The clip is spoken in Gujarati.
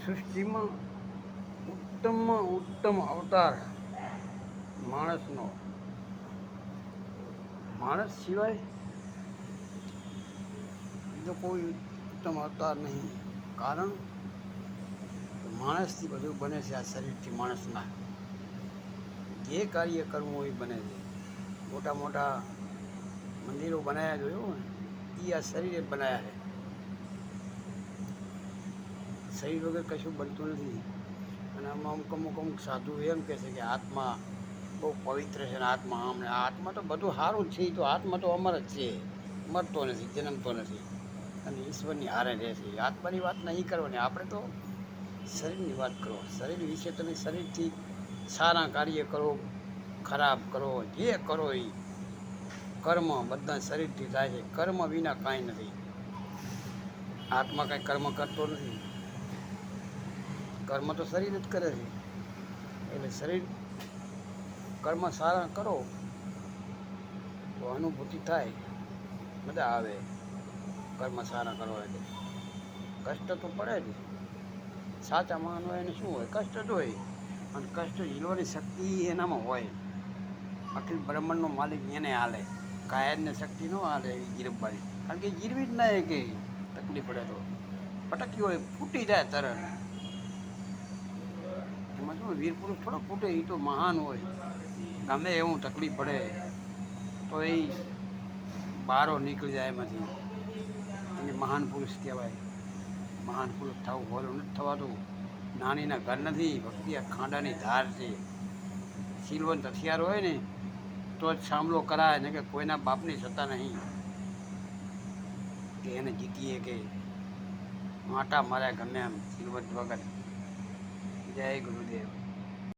સૃષ્ટિમાં ઉત્તમમાં ઉત્તમ અવતાર માણસનો. માણસ સિવાય બીજો કોઈ ઉત્તમ અવતાર નહીં. કારણ માણસથી બધું બને છે. આ શરીરથી માણસના જે કાર્ય કરવું હોય બને છે. મોટા મોટા મંદિરો બનાવ્યા જોયું ને, એ આ શરીરે બનાવ્યા છે. શરીર વગર કશું બનતું નથી. અને આમાં અમુક સાધુ એમ કહે છે કે આત્મા બહુ પવિત્ર છે ને આત્મા આમ ને આત્મા તો બધું સારું જ છે. તો આત્મા તો અમર જ છે, મરતો નથી, જન્મતો નથી અને ઈશ્વરની હારે રહે છે. આત્માની વાત નહીં કરવાની, આપણે તો શરીરની વાત કરો. શરીર વિશે તમે શરીરથી સારા કાર્ય કરો, ખરાબ કરો, જે કરો એ કર્મ બધા શરીરથી થાય છે. કર્મ વિના કાંઈ નથી. આત્મા કાંઈ કર્મ કરતો નથી. કર્મ તો શરીર જ કરે છે. એટલે શરીર કર્મ સારા કરો તો અનુભૂતિ થાય, મજા આવે. કર્મ સારા કરો એટલે કષ્ટ તો પડે જ. સાચા માન હોય એને શું હોય? કષ્ટ જ હોય. અને કષ્ટ ઝીલવાની શક્તિ એનામાં હોય. અખિલ બ્રહ્માંડનો માલિક એને હાલે. કાયરને શક્તિ ન હાલે એવી જીરવવાની. કારણ કે જીરવી જ ના કે તકલીફ પડે તો પટકી હોય, ફૂટી જાય તરત. એમાં શું વીર પુરુષ થોડો ફૂટે, એ તો મહાન હોય. ગમે એવું તકલીફ પડે તો એ બારો નીકળી જાય એમાંથી. એને મહાન પુરુષ કહેવાય. મહાન પુરુષ થવું હોલું નથી થવાતું. નાનીના ઘર નથી. ભક્તિ આ ખાંડાની ધાર છે. શીલવંત હથિયાર હોય ને તો જ સામલો કરાય ને કે કોઈના બાપની સત્તા નહીં કે એને જીતીએ કે આટા માર્યા ગમે એમ શીલવંત વગર. જય ગુરુદેવ.